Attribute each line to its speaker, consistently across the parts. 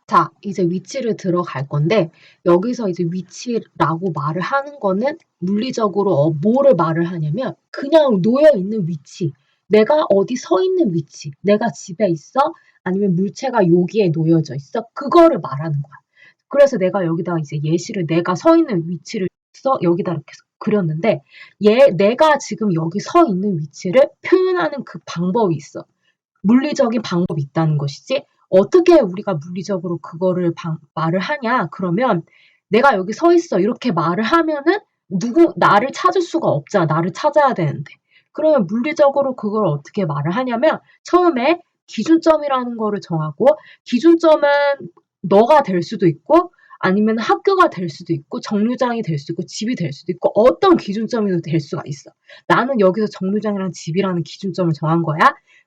Speaker 1: 자, 이제 위치를 들어갈 건데, 여기서 이제 위치라고 말을 하는 거는 물리적으로 뭐를 말을 하냐면, 그냥 놓여 있는 위치. 내가 어디 서 있는 위치. 내가 집에 있어? 아니면 물체가 여기에 놓여져 있어? 그거를 말하는 거야. 그래서 내가 여기다 이제 예시를 내가 서 있는 위치를 여기다 이렇게 그렸는데, 내가 지금 여기 서 있는 위치를 표현하는 그 방법이 있어. 물리적인 방법이 있다는 것이지. 어떻게 우리가 물리적으로 그거를 말을 하냐? 그러면 내가 여기 서 있어. 이렇게 말을 하면은 나를 찾을 수가 없잖아. 나를 찾아야 되는데. 그러면 물리적으로 그걸 어떻게 말을 하냐면 처음에 기준점이라는 거를 정하고 기준점은 너가 될 수도 있고 아니면 학교가 될 수도 있고 정류장이 될 수도 있고 집이 될 수도 있고 어떤 기준점이 될 수가 있어. 나는 여기서 정류장이랑 집이라는 기준점을 정한 거야.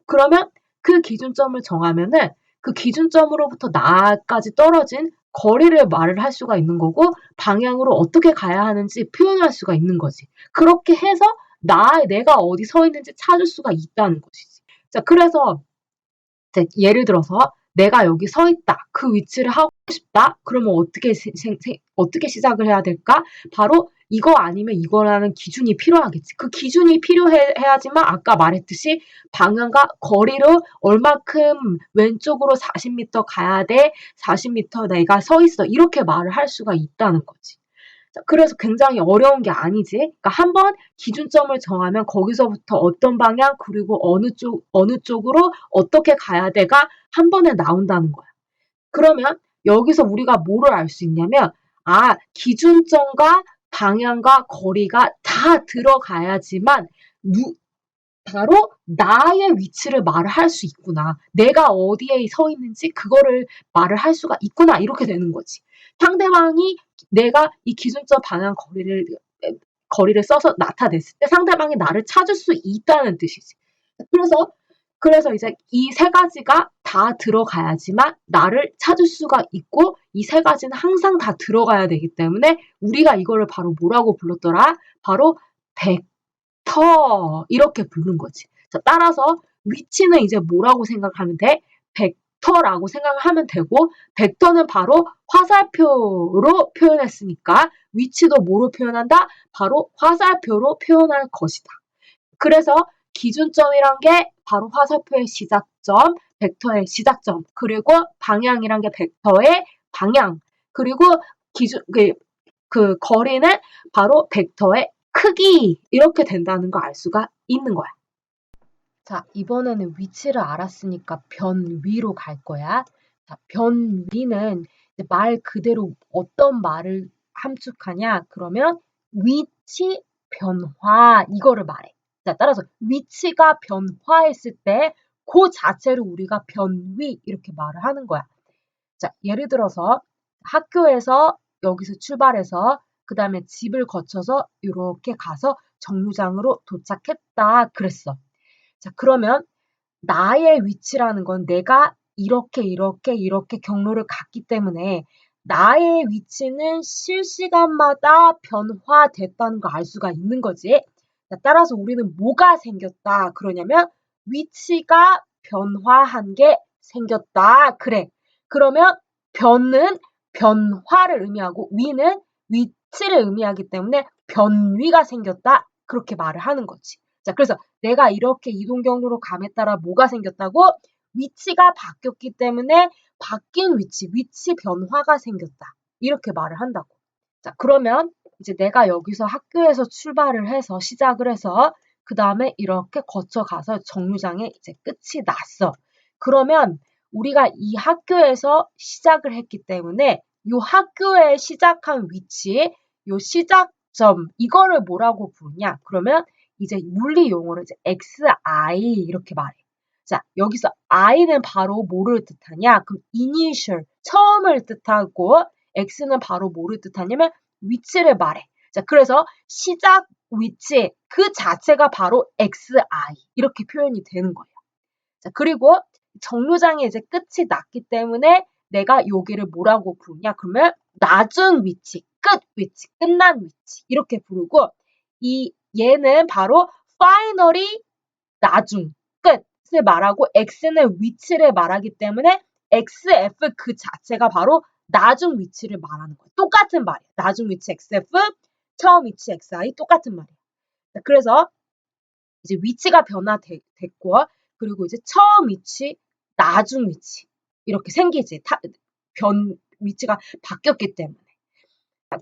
Speaker 1: 그러면 그 기준점을 정하면은 그 기준점으로부터 나까지 떨어진 거리를 말을 할 수가 있는 거고 방향으로 어떻게 가야 하는지 표현할 수가 있는 거지. 그렇게 해서 내가 어디 서 있는지 찾을 수가 있다는 것이지. 자, 그래서 예를 들어서 내가 여기 서 있다. 그 위치를 하고 싶다. 그러면 어떻게 시작을 해야 될까? 바로 이거 아니면 이거라는 기준이 필요하겠지. 그 기준이 필요해야지만 아까 말했듯이 방향과 거리로 얼마큼 왼쪽으로 40m 가야 돼. 40m 내가 서 있어. 이렇게 말을 할 수가 있다는 거지. 그래서 굉장히 어려운 게 아니지. 그러니까 한번 기준점을 정하면 거기서부터 어떤 방향 그리고 어느 쪽으로 어떻게 가야 돼가 한 번에 나온다는 거야. 그러면 여기서 우리가 뭐를 알 수 있냐면 기준점과 방향과 거리가 다 들어가야지만 바로 나의 위치를 말을 할 수 있구나. 내가 어디에 서 있는지 그거를 말을 할 수가 있구나. 이렇게 되는 거지. 상대방이 내가 이 기준점 방향 거리를 써서 나타냈을 때 상대방이 나를 찾을 수 있다는 뜻이지. 그래서 이제 이 세 가지가 다 들어가야지만 나를 찾을 수가 있고 이 세 가지는 항상 다 들어가야 되기 때문에 우리가 이거를 바로 뭐라고 불렀더라? 바로 벡터 이렇게 부르는 거지. 자, 따라서 위치는 이제 뭐라고 생각하면 돼? 벡터라고 생각하면 되고 벡터는 바로 화살표로 표현했으니까 위치도 뭐로 표현한다? 바로 화살표로 표현할 것이다. 그래서 기준점이란 게 바로 화살표의 시작점, 벡터의 시작점, 그리고 방향이란 게 벡터의 방향, 그리고 그 거리는 바로 벡터의 크기 이렇게 된다는 거 알 수가 있는 거야. 자, 이번에는 위치를 알았으니까 변위로 갈 거야. 자, 변위는 말 그대로 어떤 말을 함축하냐? 그러면 위치 변화 이거를 말해. 자, 따라서 위치가 변화했을 때 그 자체를 우리가 변위 이렇게 말을 하는 거야. 자, 예를 들어서 학교에서 여기서 출발해서 그 다음에 집을 거쳐서 이렇게 가서 정류장으로 도착했다 그랬어. 자, 그러면 나의 위치라는 건 내가 이렇게 경로를 갔기 때문에 나의 위치는 실시간마다 변화됐다는 걸 알 수가 있는 거지. 자, 따라서 우리는 뭐가 생겼다 그러냐면 위치가 변화한 게 생겼다. 그래. 그러면 변은 변화를 의미하고 위는 위치를 의미하기 때문에 변위가 생겼다. 그렇게 말을 하는 거지. 자, 그래서 내가 이렇게 이동 경로로 감에 따라 뭐가 생겼다고? 위치가 바뀌었기 때문에 바뀐 위치 변화가 생겼다. 이렇게 말을 한다고. 자, 그러면 이제 내가 여기서 학교에서 출발을 해서 시작을 해서 그 다음에 이렇게 거쳐가서 정류장에 이제 끝이 났어. 그러면 우리가 이 학교에서 시작을 했기 때문에 이 학교에 시작한 위치, 이 시작점, 이거를 뭐라고 부르냐? 그러면 이제 물리 용어로 이제 XI 이렇게 말해. 자, 여기서 I는 바로 뭐를 뜻하냐? 그럼 initial, 처음을 뜻하고 X는 바로 뭐를 뜻하냐면 위치를 말해. 자, 그래서 시작 위치 그 자체가 바로 XI 이렇게 표현이 되는 거예요. 자, 그리고 정류장에 이제 끝이 났기 때문에 내가 여기를 뭐라고 부르냐? 그러면 나중 위치, 끝 위치, 끝난 위치 이렇게 부르고 얘는 바로 finally 나중, 끝을 말하고 X는 위치를 말하기 때문에 XF 그 자체가 바로 나중 위치를 말하는 거예요. 똑같은 말이에요. 나중 위치 XF, 처음 위치 XI 똑같은 말이에요. 그래서 이제 위치가 변화됐고, 그리고 이제 처음 위치, 나중 위치 이렇게 생기지. 위치가 바뀌었기 때문에.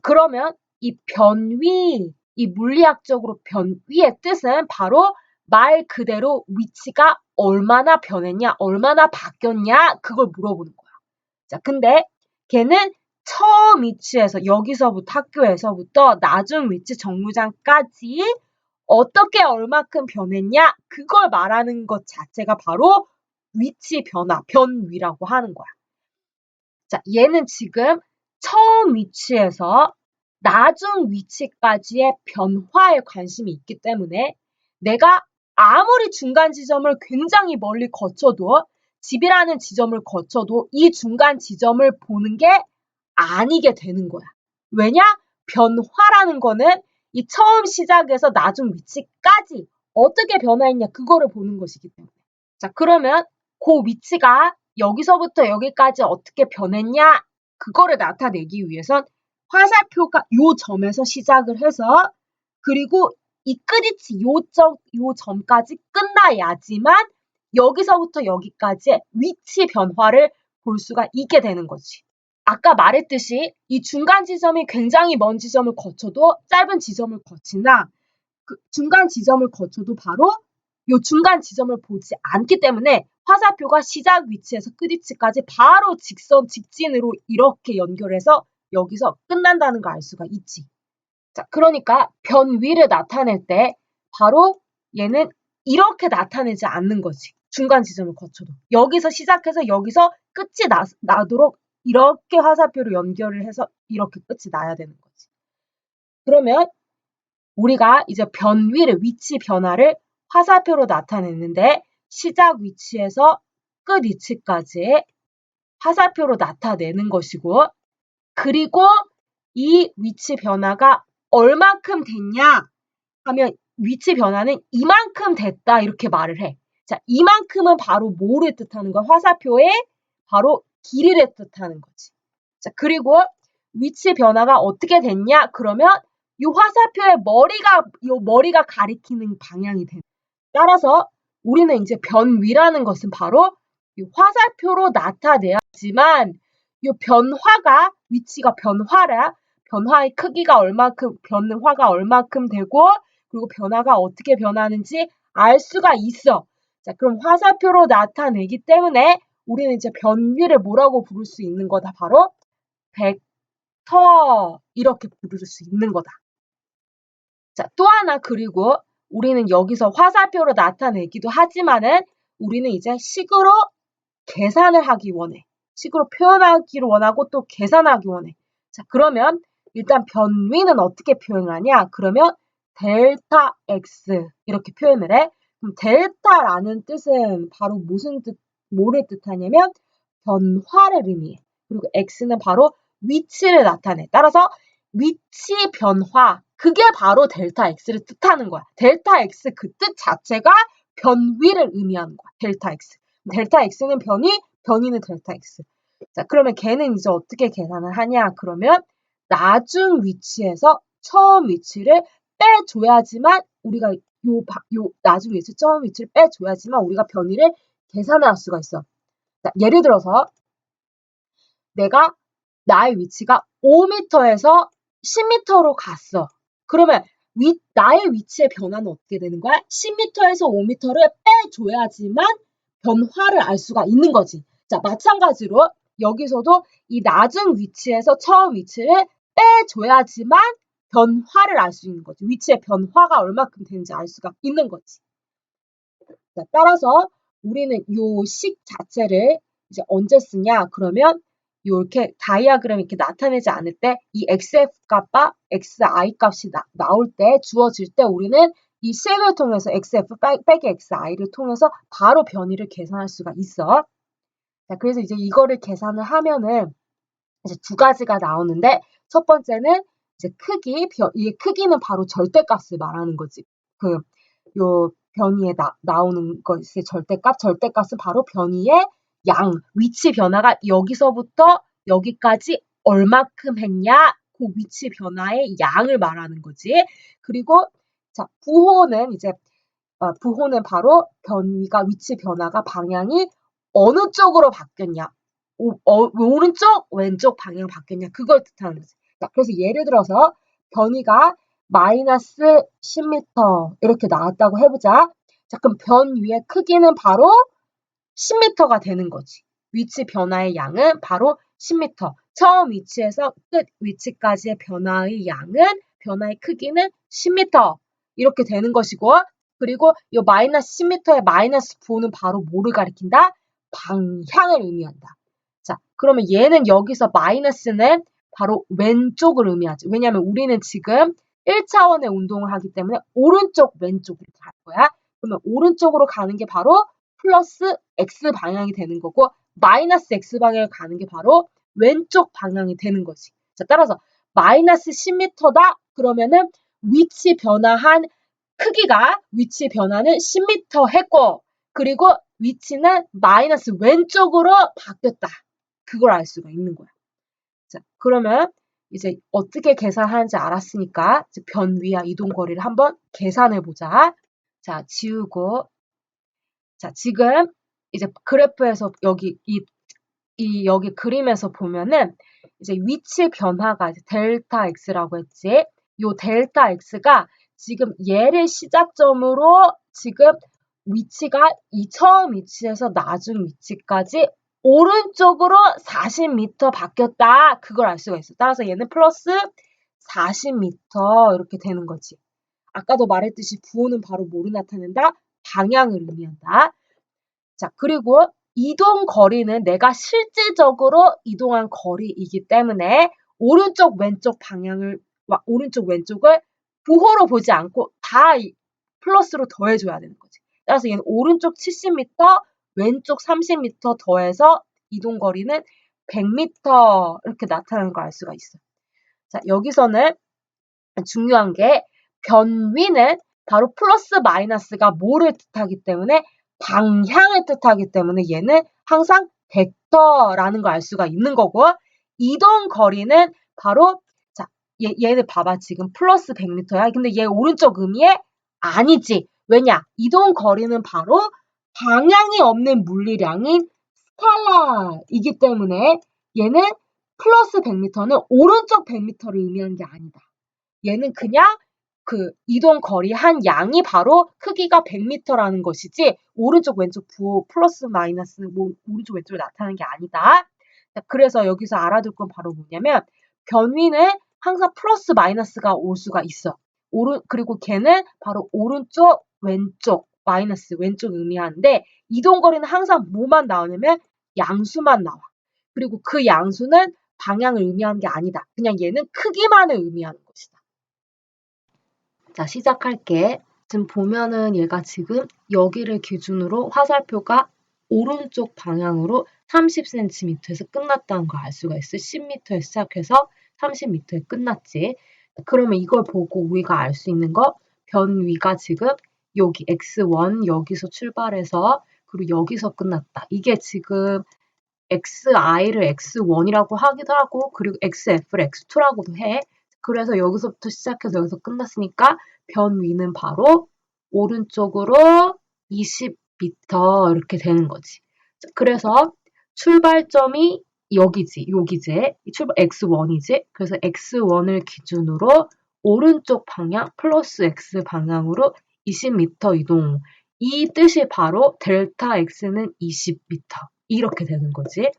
Speaker 1: 그러면 이 변위, 이 물리학적으로 변위의 뜻은 바로 말 그대로 위치가 얼마나 변했냐, 얼마나 바뀌었냐, 그걸 물어보는 거야. 자, 근데 걔는 처음 위치에서, 여기서부터 학교에서부터 나중 위치 정류장까지 어떻게 얼마큼 변했냐, 그걸 말하는 것 자체가 바로 위치 변화, 변위라고 하는 거야. 자, 얘는 지금 처음 위치에서 나중 위치까지의 변화에 관심이 있기 때문에 내가 아무리 중간 지점을 굉장히 멀리 거쳐도, 집이라는 지점을 거쳐도 이 중간 지점을 보는 게 아니게 되는 거야. 왜냐? 변화라는 거는 이 처음 시작에서 나중 위치까지 어떻게 변화했냐, 그거를 보는 것이기 때문에. 자, 그러면 그 위치가 여기서부터 여기까지 어떻게 변했냐, 그거를 나타내기 위해선 화살표가 요 점에서 시작을 해서, 그리고 이 끝이 요 점까지 끝나야지만 여기서부터 여기까지의 위치 변화를 볼 수가 있게 되는 거지. 아까 말했듯이 이 중간 지점이 굉장히 먼 지점을 거쳐도, 짧은 지점을 거치나 그 중간 지점을 거쳐도 바로 요 중간 지점을 보지 않기 때문에 화살표가 시작 위치에서 끝 위치까지 바로 직진으로 이렇게 연결해서 여기서 끝난다는 걸 알 수가 있지. 자, 그러니까 변위를 나타낼 때 바로 얘는 이렇게 나타내지 않는 거지. 중간 지점을 거쳐도. 여기서 시작해서 여기서 끝이 나도록 이렇게 화살표로 연결을 해서 이렇게 끝이 나야 되는 거지. 그러면 우리가 이제 변위를, 위치 변화를 화살표로 나타냈는데, 시작 위치에서 끝 위치까지의 화살표로 나타내는 것이고, 그리고 이 위치 변화가 얼만큼 됐냐 하면 위치 변화는 이만큼 됐다, 이렇게 말을 해. 자, 이만큼은 바로 뭐를 뜻하는 거야? 화살표의 바로 길이를 뜻하는 거지. 자, 그리고 위치 변화가 어떻게 됐냐? 그러면 이 화살표의 머리가 가리키는 방향이 돼. 따라서 우리는 이제 변위라는 것은 바로 이 화살표로 나타내야지만 이 변화가, 위치가 변화의 크기가 얼마큼, 변화가 얼마큼 되고, 그리고 변화가 어떻게 변하는지 알 수가 있어. 자, 그럼 화살표로 나타내기 때문에 우리는 이제 변위를 뭐라고 부를 수 있는 거다? 바로 벡터, 이렇게 부를 수 있는 거다. 자, 또 하나, 그리고 우리는 여기서 화살표로 나타내기도 하지만은 우리는 이제 식으로 계산을 하기 원해. 식으로 표현하기를 원하고 또 계산하기 원해. 자, 그러면 일단 변위는 어떻게 표현하냐? 그러면 델타 x 이렇게 표현을 해. 그럼 델타라는 뜻은 바로 뭐를 뜻하냐면 변화를 의미해. 그리고 x는 바로 위치를 나타내. 따라서 위치 변화, 그게 바로 델타 x를 뜻하는 거야. 델타 x 그 뜻 자체가 변위를 의미하는 거야. 델타 x. 델타 x는 변위는 델타 x. 자, 그러면 걔는 이제 어떻게 계산을 하냐? 그러면 나중 위치에서 처음 위치를 빼줘야지만 우리가 요 나중 위치, 처음 위치를 빼줘야지만 우리가 변위를 계산할 수가 있어. 자, 예를 들어서 내가 나의 위치가 5m에서 10m로 갔어. 그러면 나의 위치의 변화는 어떻게 되는 거야? 10m에서 5m를 빼줘야지만 변화를 알 수가 있는 거지. 자, 마찬가지로 여기서도 이 나중 위치에서 처음 위치를 빼줘야지만 변화를 알 수 있는 거지. 위치의 변화가 얼마큼 되는지 알 수가 있는 거지. 자, 따라서 우리는 요 식 자체를 이제 언제 쓰냐? 그러면 이렇게 다이아그램 이렇게 나타내지 않을 때 이 xf 값과 xi 값이 나올 때, 주어질 때 우리는 이 식을 통해서 xf 빼기 xi를 통해서 바로 변위를 계산할 수가 있어. 자, 그래서 이제 이거를 계산을 하면은 이제 두 가지가 나오는데, 첫 번째는 이제 이 크기는 바로 절대값을 말하는 거지. 요 변위에 나오는 것의 절대값은 바로 변위의 위치 변화가 여기서부터 여기까지 얼마큼 했냐? 그 위치 변화의 양을 말하는 거지. 그리고 자, 부호는 바로 변위가 위치 변화가 방향이 어느 쪽으로 바뀌었냐? 오른쪽, 왼쪽 방향 바뀌었냐? 그걸 뜻하는 거지. 자, 그래서 예를 들어서 변위가 마이너스 10m 이렇게 나왔다고 해보자. 자, 그럼 변위의 크기는 바로 10m가 되는 거지. 위치 변화의 양은 바로 10m. 처음 위치에서 끝 위치까지의 변화의 변화의 크기는 10m. 이렇게 되는 것이고, 그리고 이 마이너스 10m의 마이너스 부호는 바로 뭐를 가리킨다? 방향을 의미한다. 자, 그러면 얘는 여기서 마이너스는 바로 왼쪽을 의미하지. 왜냐하면 우리는 지금 1차원의 운동을 하기 때문에 오른쪽, 왼쪽으로 갈 거야. 그러면 오른쪽으로 가는 게 바로 플러스 X 방향이 되는 거고, 마이너스 X 방향을 가는 게 바로 왼쪽 방향이 되는 거지. 자, 따라서 마이너스 10m다. 그러면은 위치 변화는 10m 했고, 그리고 위치는 마이너스 왼쪽으로 바뀌었다. 그걸 알 수가 있는 거야. 자, 그러면 이제 어떻게 계산하는지 알았으니까 변위와 이동거리를 한번 계산해 보자. 자, 지우고. 자, 지금 이제 그래프에서 여기 여기 그림에서 보면은 이제 위치 변화가 이제 델타 X라고 했지. 요 델타 X가 지금 얘를 시작점으로 지금 위치가 이 처음 위치에서 나중 위치까지 오른쪽으로 40m 바뀌었다. 그걸 알 수가 있어. 따라서 얘는 플러스 40m 이렇게 되는 거지. 아까도 말했듯이 부호는 바로 뭐를 나타낸다? 방향을 의미한다. 자, 그리고 이동 거리는 내가 실질적으로 이동한 거리이기 때문에 오른쪽 왼쪽을 부호로 보지 않고 다 플러스로 더해줘야 되는 거지. 따라서 얘는 오른쪽 70m, 왼쪽 30m 더해서 이동 거리는 100m 이렇게 나타나는 걸 알 수가 있어. 자, 여기서는 중요한 게 변위는 바로 플러스 마이너스가 뭐를 뜻하기 때문에 방향을 뜻하기 때문에 얘는 항상 벡터라는 걸 알 수가 있는 거고, 이동 거리는 바로 자, 얘는 봐봐. 지금 플러스 100m야. 근데 얘 오른쪽 의미에 아니지. 왜냐? 이동 거리는 바로 방향이 없는 물리량인 스칼라이기 때문에 얘는 플러스 100m는 오른쪽 100m를 의미하는 게 아니다. 얘는 그냥 그 이동 거리 한 양이 바로 크기가 100m라는 것이지 오른쪽 왼쪽 부호 플러스 마이너스 뭐 오른쪽 왼쪽으로 나타나는 게 아니다. 그래서 여기서 알아둘 건 바로 뭐냐면 변위는 항상 플러스 마이너스가 올 수가 있어. 그리고 걔는 바로 오른쪽 왼쪽 마이너스 왼쪽 의미하는데 이동 거리는 항상 뭐만 나오냐면 양수만 나와. 그리고 그 양수는 방향을 의미하는 게 아니다. 그냥 얘는 크기만을 의미하는 것이다. 자, 시작할게. 지금 보면은 얘가 지금 여기를 기준으로 화살표가 오른쪽 방향으로 30cm에서 끝났다는 걸 알 수가 있어. 10m에 시작해서 30m에 끝났지. 그러면 이걸 보고 우리가 알 수 있는 거 변위가 지금 여기 x1 여기서 출발해서 그리고 여기서 끝났다. 이게 지금 xi를 x1이라고 하기도 하고 그리고 xf를 x2라고도 해. 그래서 여기서부터 시작해서 여기서 끝났으니까 변위는 바로 오른쪽으로 20m 이렇게 되는 거지. 그래서 출발점이 여기지. 출발 x1이지. 그래서 x1을 기준으로 오른쪽 방향 플러스 x 방향으로 20m 이동. 이 뜻이 바로 델타 x는 20m. 이렇게 되는 거지.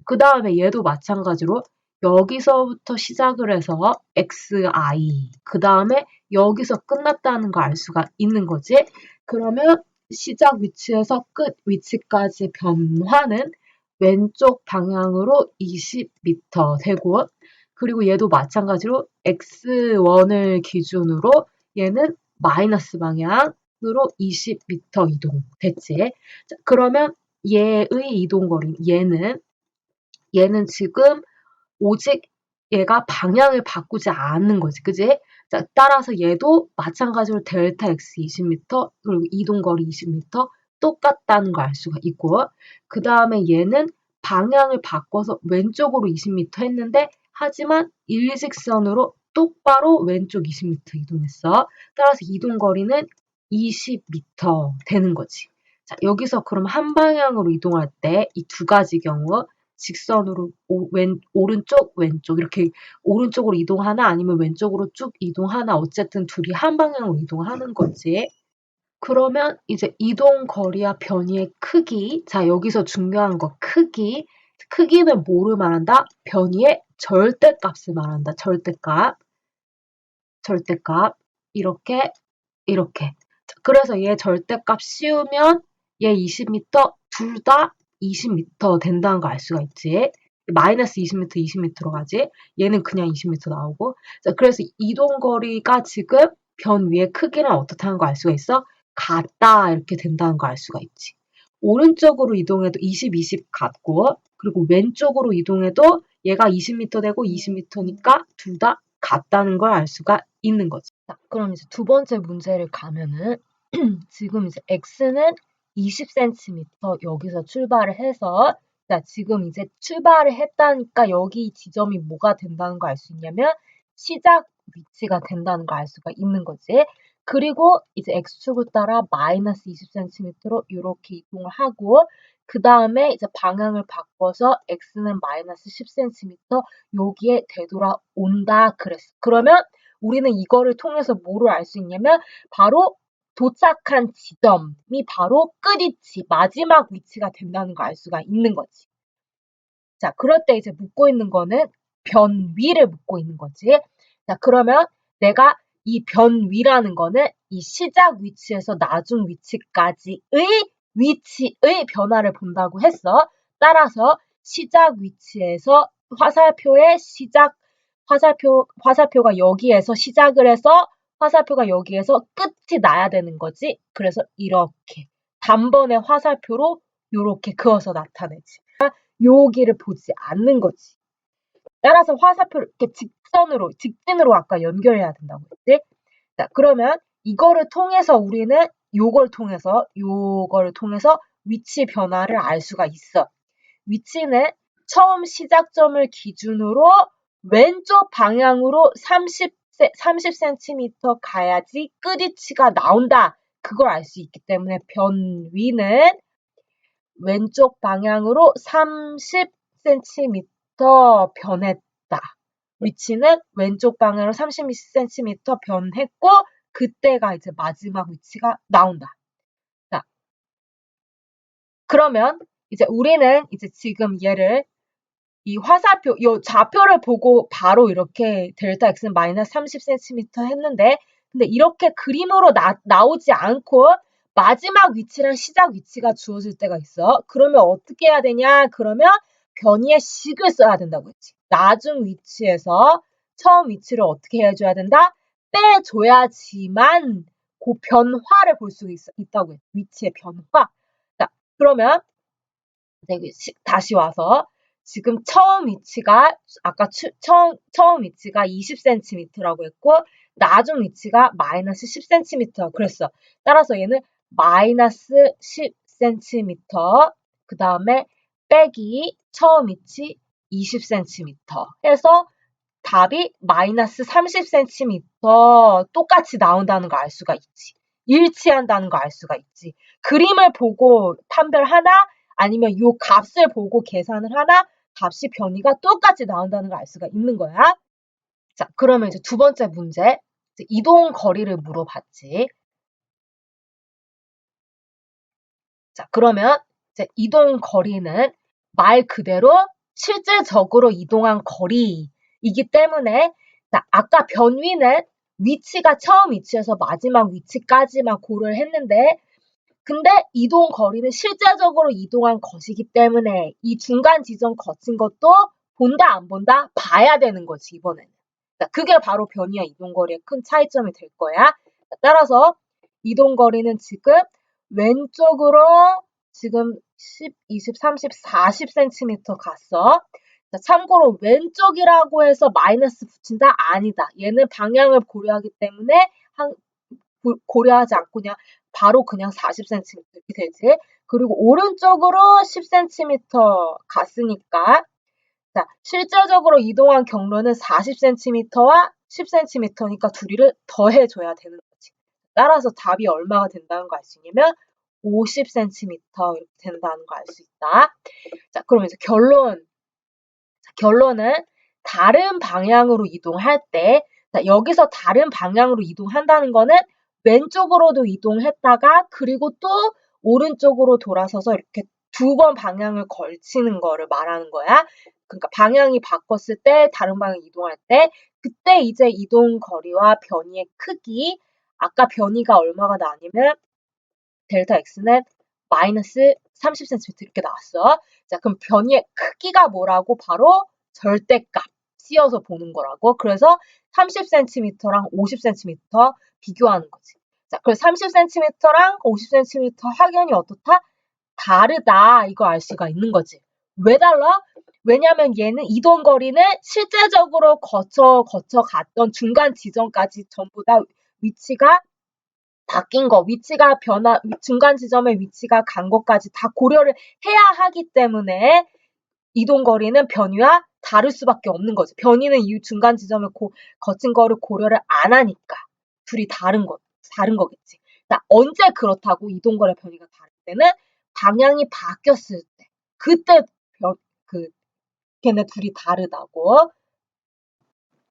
Speaker 1: 그 다음에 얘도 마찬가지로 여기서부터 시작을 해서 xi 그 다음에 여기서 끝났다는 걸 알 수가 있는 거지. 그러면 시작 위치에서 끝 위치까지 변화는 왼쪽 방향으로 20m 되고 그리고 얘도 마찬가지로 x1을 기준으로 얘는 마이너스 방향으로 20m 이동 됐지. 자, 그러면 얘의 이동거리 얘는 지금 오직 얘가 방향을 바꾸지 않는 거지. 그지? 자, 따라서 얘도 마찬가지로 델타 x 20m 그리고 이동거리 20m 똑같다는 걸 알 수가 있고, 그 다음에 얘는 방향을 바꿔서 왼쪽으로 20m 했는데, 하지만 일직선으로 똑바로 왼쪽 20m 이동했어. 따라서 이동거리는 20m 되는 거지. 자, 여기서 그럼 한 방향으로 이동할 때 이 두 가지 경우 직선으로 오른쪽, 왼쪽 이렇게 오른쪽으로 이동하나 아니면 왼쪽으로 쭉 이동하나 어쨌든 둘이 한 방향으로 이동하는 거지. 그러면 이제 이동 거리와 변이의 크기. 자, 여기서 중요한 거 크기. 크기는 뭐를 말한다? 변이의 절대값을 말한다. 절대값. 절대값. 이렇게 이렇게. 그래서 얘 절대값 씌우면 얘 20m 둘 다 20m 된다는 거 알 수가 있지. 마이너스 20m, 20m로 가지. 얘는 그냥 20m 나오고. 자, 그래서 이동거리가 지금 변 위의 크기랑 어떻다는 거 알 수가 있어? 같다 이렇게 된다는 거 알 수가 있지. 오른쪽으로 이동해도 20, 20 같고 그리고 왼쪽으로 이동해도 얘가 20m 되고 20m니까 둘 다 같다는 걸 알 수가 있는 거지. 자, 그럼 이제 두 번째 문제를 가면은 지금 이제 x는 20cm 여기서 출발을 해서 자, 지금 이제 출발을 했다니까 여기 지점이 뭐가 된다는 걸 알 수 있냐면 시작 위치가 된다는 걸 알 수가 있는 거지. 그리고 이제 x축을 따라 마이너스 20cm로 이렇게 이동을 하고 그 다음에 이제 방향을 바꿔서 x는 마이너스 10cm 여기에 되돌아온다 그랬어. 그러면 우리는 이거를 통해서 뭐를 알 수 있냐면 바로 도착한 지점이 바로 끝위치, 마지막 위치가 된다는 걸 알 수가 있는 거지. 자, 그럴 때 이제 묻고 있는 거는 변 위를 묻고 있는 거지. 자, 그러면 내가 이 변 위라는 거는 이 시작 위치에서 나중 위치까지의 위치의 변화를 본다고 했어. 따라서 시작 위치에서 화살표의 시작, 화살표가 여기에서 시작을 해서 화살표가 여기에서 끝이 나야 되는 거지. 그래서 이렇게 단번에 화살표로 이렇게 그어서 나타내지. 여기를 보지 않는 거지. 따라서 화살표를 이렇게 직진으로 아까 연결해야 된다고 했지. 자, 그러면 이거를 통해서 우리는 요걸 통해서 위치 변화를 알 수가 있어. 위치는 처음 시작점을 기준으로 왼쪽 방향으로 30cm 가야지 끝위치가 나온다. 그걸 알 수 있기 때문에 변 위는 왼쪽 방향으로 30cm 변했다. 위치는 왼쪽 방향으로 30cm 변했고 그때가 이제 마지막 위치가 나온다. 자, 그러면 이제 우리는 이제 지금 얘를 이 화살표, 이 좌표를 보고 바로 이렇게 델타 x는 마이너스 30cm 했는데 근데 이렇게 그림으로 나오지 않고 마지막 위치랑 시작 위치가 주어질 때가 있어. 그러면 어떻게 해야 되냐? 그러면 변이의 식을 써야 된다고 했지. 나중 위치에서 처음 위치를 어떻게 해줘야 된다? 빼줘야지만 그 변화를 볼 수 있다고 했지. 위치의 변화. 자, 그러면 다시 와서 지금 처음 위치가 아까 처음 위치가 20cm라고 했고 나중 위치가 마이너스 10cm 그랬어. 따라서 얘는 마이너스 10cm 그 다음에 빼기 처음 위치 20cm 해서 답이 마이너스 30cm 똑같이 나온다는 걸 알 수가 있지. 일치한다는 걸 알 수가 있지. 그림을 보고 판별하나 아니면 이 값을 보고 계산을 하나 값이 변이가 똑같이 나온다는 걸 알 수가 있는 거야. 자, 그러면 이제 두 번째 문제. 이제 이동 거리를 물어봤지. 자, 그러면 이제 이동 거리는 말 그대로 실질적으로 이동한 거리이기 때문에 자, 아까 변위는 위치가 처음 위치에서 마지막 위치까지만 고려를 했는데 근데 이동 거리는 실제적으로 이동한 것이기 때문에 이 중간 지점 거친 것도 본다 안 본다 봐야 되는 거지 이번에는. 그게 바로 변이와 이동 거리의 큰 차이점이 될 거야. 따라서 이동 거리는 지금 왼쪽으로 지금 10, 20, 30, 40cm 갔어. 자, 참고로 왼쪽이라고 해서 마이너스 붙인다? 아니다. 얘는 방향을 고려하기 때문에 고려하지 않고 그냥 바로 그냥 40cm 이렇게 되지. 그리고 오른쪽으로 10cm 갔으니까 자, 실질적으로 이동한 경로는 40cm와 10cm니까 둘이를 더해줘야 되는 거지. 따라서 답이 얼마가 된다는 거 알 수 있냐면 50cm 이렇게 된다는 거 알 수 있다. 자, 그럼 이제 결론은 다른 방향으로 이동할 때, 자, 여기서 다른 방향으로 이동한다는 거는 왼쪽으로도 이동했다가 그리고 또 오른쪽으로 돌아서서 이렇게 두 번 방향을 걸치는 거를 말하는 거야. 그러니까 방향이 바꿨을 때 다른 방향 이동할 때 그때 이제 이동 거리와 변이의 크기 아까 변이가 얼마가 나냐면 델타 x는 마이너스 30cm 이렇게 나왔어. 자, 그럼 변이의 크기가 뭐라고? 바로 절대값 씌어서 보는 거라고. 그래서 30cm랑 50cm 비교하는 거지. 자, 그래서 30cm랑 50cm 확연히 어떻다? 다르다. 이거 알 수가 있는 거지. 왜 달라? 왜냐면 얘는 이동 거리는 실제적으로 거쳐 갔던 중간 지점까지 전부 다 위치가 바뀐 거, 중간 지점의 위치가 간 것까지 다 고려를 해야 하기 때문에 이동 거리는 변이와 다를 수밖에 없는 거죠. 변이는 이 중간 지점을 거친 거를 고려를 안 하니까 둘이 다른 거겠지. 자, 언제 그렇다고 이동 거리 변이가 다를 때는 방향이 바뀌었을 때, 그때 걔네 둘이 다르다고.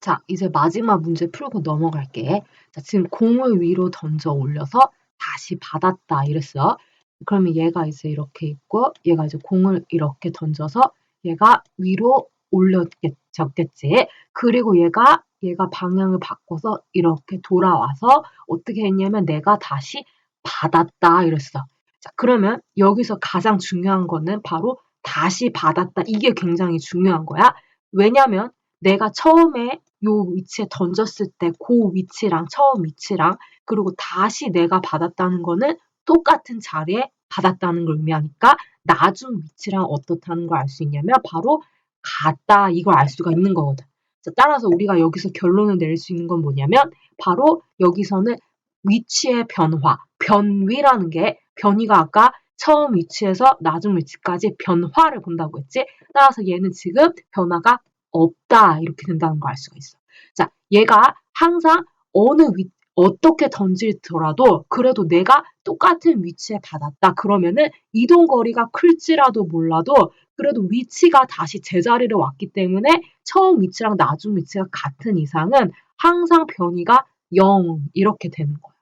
Speaker 1: 자, 이제 마지막 문제 풀고 넘어갈게. 자, 지금 공을 위로 던져 올려서 다시 받았다 이랬어. 그러면 얘가 이제 이렇게 있고 얘가 이제 공을 이렇게 던져서 얘가 위로 올렸겠지. 그리고 얘가 방향을 바꿔서 이렇게 돌아와서 어떻게 했냐면 내가 다시 받았다 이랬어. 자, 그러면 여기서 가장 중요한 거는 바로 다시 받았다. 이게 굉장히 중요한 거야. 왜냐면 내가 처음에 요 위치에 던졌을 때 그 위치랑 처음 위치랑 그리고 다시 내가 받았다는 거는 똑같은 자리에 받았다는 걸 의미하니까 나중 위치랑 어떻다는 걸 알 수 있냐면 바로 같다 이걸 알 수가 있는 거거든. 따라서 우리가 여기서 결론을 내릴 수 있는 건 뭐냐면 바로 여기서는 위치의 변화, 변위라는 게 변이가 아까 처음 위치에서 나중 위치까지 변화를 본다고 했지. 따라서 얘는 지금 변화가 없다 이렇게 된다는 걸 알 수가 있어. 자, 얘가 항상 어떻게 던지더라도 그래도 내가 똑같은 위치에 받았다 그러면은 이동 거리가 클지라도 몰라도 그래도 위치가 다시 제자리로 왔기 때문에 처음 위치랑 나중 위치가 같은 이상은 항상 변이가 0 이렇게 되는 거야.